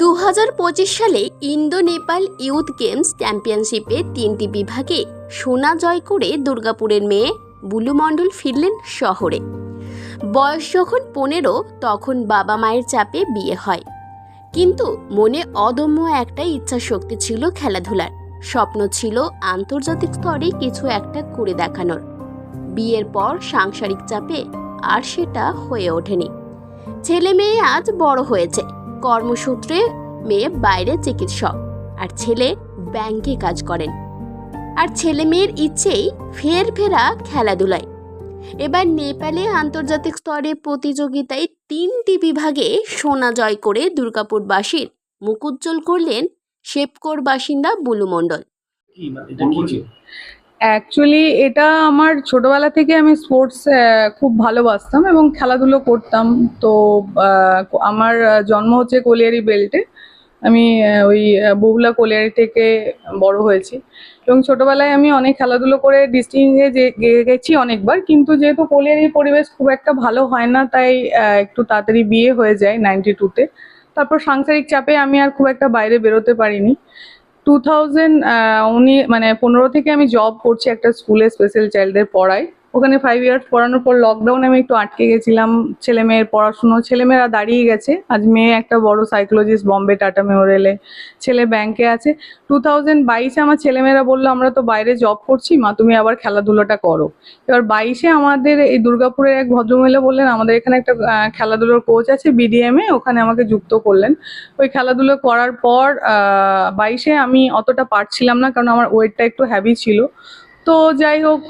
2025 সালে Indo Nepal youth games চ্যাম্পিয়নশিপে 3টি বিভাগে সোনা জয় করে দুর্গাপুরের মেয়ে বুলু মণ্ডল ফিরলেন শহরে। বয়স যখন 15 তখন বাবা মায়ের চাপে বিয়ে হয়, কিন্তু মনে অদম্য একটা ইচ্ছা শক্তি ছিল খেলাধুলার। স্বপ্ন ছিল আন্তর্জাতিক স্তরে কিছু একটা করে দেখানোর। বিয়ের পর সাংসারিক চাপে আর সেটা হয়ে ওঠেনি। ছেলে মেয়ে আজ বড় হয়েছে, কর্মসূত্রে মেয়ে বাইরে চিকিৎসক আর ছেলে ব্যাংকে কাজ করেন। আর ছেলে মেয়ের ইচ্ছেই ফেরা খেলাধুলায়। এবার নেপালে আন্তর্জাতিক স্তরে প্রতিযোগিতায় 3টি বিভাগে সোনা জয় করে দুর্গাপুরবাসীর মুখ উজ্জ্বল করলেন শেপকোর বাসিন্দা বুলু মণ্ডল। অ্যাকচুয়ালি এটা আমার ছোটবেলা থেকে আমি স্পোর্টস খুব ভালোবাসতাম এবং খেলাধুলো করতাম। তো আমার জন্ম হচ্ছে কোলিয়ারি বেল্টে। আমি ওই বহুলা কোলিয়ারি থেকে বড় হয়েছি এবং ছোটবেলায় আমি অনেক খেলাধুলো করে ডিস্ট্রিক্টে গেছি অনেকবার, কিন্তু যেহেতু কোলিয়ারির পরিবেশ খুব একটা ভালো হয় না, তাই একটু তাড়াতাড়ি বিয়ে হয়ে যায় 92-তে। তারপর সাংসারিক চাপে আমি আর খুব একটা বাইরে বেরোতে পারিনি। 2015 থেকে আমি জব করছি একটা স্কুলে, স্পেশাল চাইল্ডদের পড়াই। ওখানে 5 ইয়ার্স পড়ানোর পর লকডাউনে আমি একটু আটকে গেছিলাম। ছেলে মেয়ের পড়াশুনো, ছেলেমেয়েরা দাঁড়িয়ে গেছে। আজ মেয়ে একটা বড় সাইকোলজিস্ট বম্বে টাটা মেমোরিয়ালে, ছেলে ব্যাংকে আছে। 2022-এ আমার ছেলেমেয়েরা বললো আমরা তো বাইরে জব করছি, মা তুমি আবার খেলাধুলোটা করো। এবার 22-এ আমাদের এই দুর্গাপুরের এক ভদ্রমহিলা বললেন আমাদের এখানে একটা খেলাধুলোর কোচ আছে BDM-এ, ওখানে আমাকে যুক্ত করলেন। ওই খেলাধুলো করার পর 22-এ আমি অতটা পারছিলাম না, কারণ আমার ওয়েটটা একটু হ্যাভি ছিল। তো যাই হোক,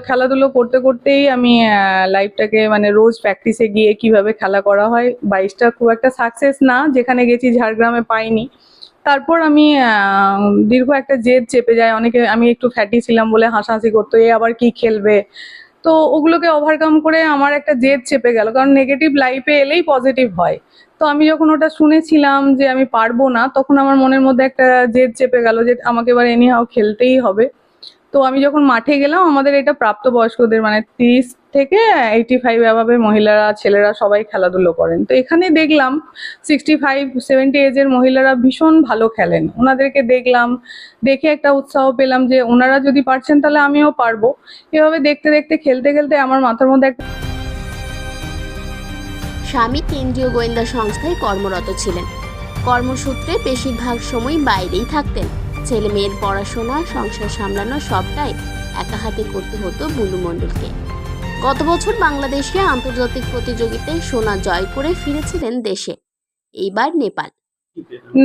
খেলাধুলো করতে করতেই আমি লাইফটাকে রোজ প্র্যাকটিসে গিয়ে কিভাবে খেলা করা হয়। 22টা খুব একটা সাকসেস না, যেখানে গেছি ঝাড়গ্রামে পাইনি। তারপর আমি দীর্ঘ একটা জেদ চেপে যায়। অনেকে, আমি একটু ফ্যাটি ছিলাম বলে হাসাহাসি করতো, এ আবার কি খেলবে। তো ওগুলোকে ওভারকাম করে আমার একটা জেদ চেপে গেল, কারণ নেগেটিভ লাইফে এলেই পজিটিভ হয়। তো আমি যখন ওটা শুনেছিলাম যে আমি পারবো না, তখন আমার মনের মধ্যে একটা জেদ চেপে গেল যে আমাকে এবার এনিহাও খেলতেই হবে। তো আমি যখন মাঠে গেলাম, আমাদের এটা প্রাপ্তবয়স্কদের 30 থেকে 85 এভাবে মহিলারা, ছেলেরা সবাই খেলাধুলো করেন। তো এখানে দেখলাম 65-70 এজের মহিলারা ভীষণ ভালো খেলেন। ওনাদেরকে দেখলাম, দেখে একটা উৎসাহ পেলাম যে ওনারা যদি পারছেন তাহলে আমিও পারবো। এভাবে দেখতে দেখতে খেলতে খেলতে আমার মাথার মধ্যে একটা স্বামী কেন্দ্রীয় গোয়েন্দা সংস্থায় কর্মরত ছিলেন। কর্মসূত্রে বেশিরভাগ সময় বাইরেই থাকতেন। ছেলে মেয়ের পড়াশোনা, সংসার সামলানো সবটাই একা হাতে করতে হতো বুলু মণ্ডলকে। গত বছর বাংলাদেশে আন্তর্জাতিক প্রতিযোগিতায় সোনা জয় করে ফিরেছিলেন দেশে। এইবার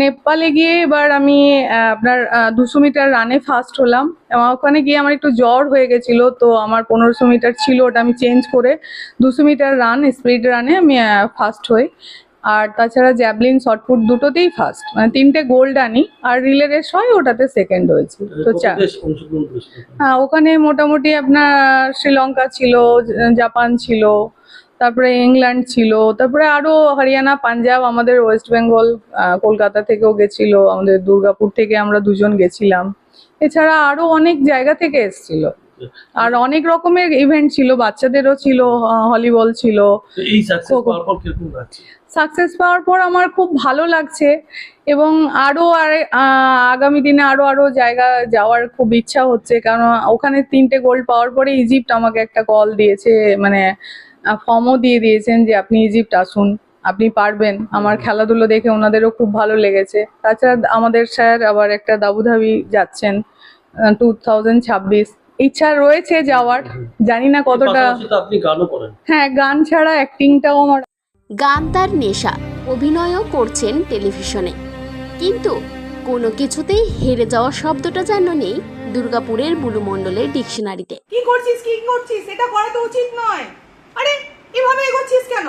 নেপালে গিয়ে এবার আমি আপনার 200 মিটার রানে ফার্স্ট হলাম। ওখানে গিয়ে আমার একটু জ্বর হয়ে গেছিল, তো আমার 1500 মিটার ছিল, ওটা আমি চেঞ্জ করে 200 মিটার রান, স্পিড রানে আমি ফার্স্ট হই। আর তাছাড়া জ্যাভলিন, শর্টপুট দুটোতেই ফার্স্ট, 3টে গোল্ড আনি। আর রিলে রেস হয়, ওটাতে সেকেন্ড হয়েছে। তো হ্যাঁ, ওখানে মোটামুটি আপনার শ্রীলঙ্কা ছিল, জাপান ছিল, তারপরে ইংল্যান্ড ছিল, তারপরে আরো হরিয়ানা, পাঞ্জাব, আমাদের ওয়েস্ট বেঙ্গল, কলকাতা থেকেও গেছিল, আমাদের দুর্গাপুর থেকে আমরা 2জন গেছিলাম। এছাড়া আরো অনেক জায়গা থেকে এসেছিল। আর অনেক রকমের ইভেন্ট ছিল, বাচ্চাদেরও ছিল, ভলিবল ছিল। সাকসেস পাওয়ার পর আমার খুব ভালো লাগছে এবং আরো আগামী দিনে আরো জায়গা যাওয়ার খুব ইচ্ছা হচ্ছে। কারণ ওখানে 3টে গোল্ড পাওয়ার পরে ইজিপ্ট আমাকে একটা কল দিয়েছে, ফর্মও দিয়ে দিয়েছেন যে আপনি ইজিপ্ট আসুন, আপনি পারবেন। আমার খেলাধুলো দেখে ওনাদেরও খুব ভালো লেগেছে। তাছাড়া আমাদের স্যার আবার একটা আবুধাবি যাচ্ছেন 2026, ইচ্ছা রয়েছে যাওয়ার, জানি না কতটা। হ্যাঁ, গান ছাড়া অ্যাক্টিংটাও আমার। গান তার নেশা, অভিনয়ও করছেন টেলিভিশনে, কিন্তু কোনো কিছুতেই হেরে যাওয়া শব্দটা যেন নেই দুর্গাপুরের বুলু মণ্ডলের ডিকশনারিতে। কি করছিস এটা করা তো উচিত নয়। আরে এভাবে এগোচ্ছিস কেন?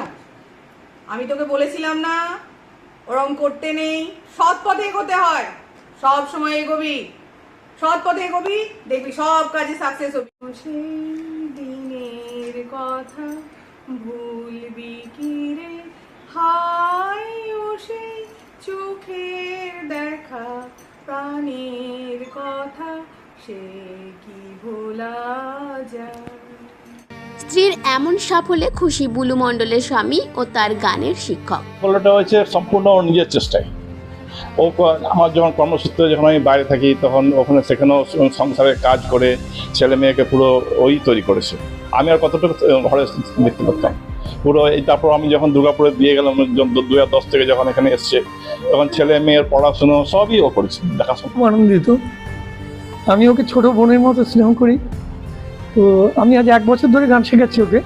আমি তোকে বলেছিলাম না ওরম করতে নেই, সৎ পথে এগোতে হয়। সব সময় এগোবি, সৎ পথে এগোবি, দেখবি সব কাজে সাকসেস হবি। সেই দিনের কথা ভুলবি কি রে, হায় ও সেই চোখের দেখা, প্রাণের কথা সে কি ভোলা যায়। স্ত্রীর এমন সাফল্যে খুশি বুলু মণ্ডলের স্বামী ও তার গানের শিক্ষক। সাফল্যটা হয়েছে সম্পূর্ণ নিজের চেষ্টায়। আমার যখন কর্মসূত্রে যখন আমি বাইরে থাকি তখন ওখানে সেখানেও সংসারের কাজ করে ছেলে মেয়েকে পুরো ওই তৈরি করেছে। আমি আর কতটুকু ঘরে দেখতে পারতাম পুরো এই। তারপর আমি যখন দুর্গাপুরে দিয়ে গেলাম 2010 থেকে যখন এখানে এসছে, তখন ছেলে মেয়ের পড়াশুনো সবই ও করেছে, দেখাশোনা। খুব আনন্দিত। আমি ওকে ছোট বোনের মতো স্নেহ করি। তো আমি আজ 1 বছর ধরে গান শেখাচ্ছি ওকে।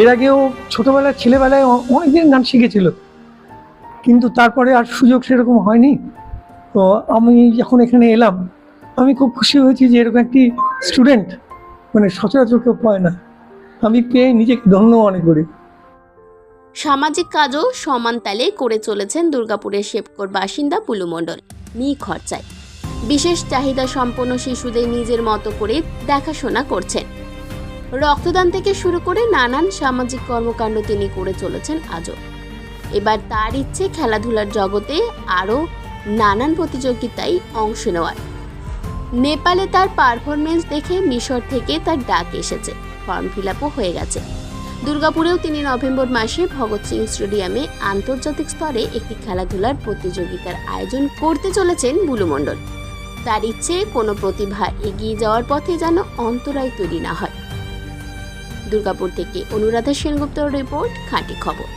এর আগেও ছোটোবেলায় ছেলেবেলায় অনেকদিন গান শিখেছিল, কিন্তু তারপরে আর সুযোগ সেরকম হয়নি। তো আমি যখন এখানে এলাম আমি খুব খুশি হয়েছি যে এরকম একটি স্টুডেন্ট মানে সচরাচর কেউ পায় না। আমি পেয়ে নিজেকে ধন্য মনে করি। সামাজিক কাজও সমান তালে করে চলেছেন দুর্গাপুরের শেপকোর বাসিন্দা বুলু মণ্ডল নিখরচায়। বিশেষ চাহিদা সম্পন্ন শিশুদের নিজের মতো করে দেখাশোনা করছেন। রক্তদান থেকে শুরু করে নানান সামাজিক কর্মকাণ্ড তিনি করে চলেছেন আজও। এবার তার ইচ্ছে খেলাধুলার জগতে আরও নানান প্রতিযোগিতায় অংশ নেওয়ার। নেপালে তার পারফরমেন্স দেখে মিশর থেকে তার ডাক এসেছে, ফর্ম ফিল আপও হয়ে গেছে। দুর্গাপুরেও তিনি নভেম্বর মাসে ভগৎ সিং স্টেডিয়ামে আন্তর্জাতিক স্তরে একটি খেলাধুলার প্রতিযোগিতার আয়োজন করতে চলেছেন বুলু মণ্ডল। তার ইচ্ছে কোনো প্রতিভা এগিয়ে যাওয়ার পথে যেন অন্তরায় তৈরি না হয়। দুর্গাপুর থেকে অনুরাধা সেনগুপ্তর রিপোর্ট, খাঁটি খবর।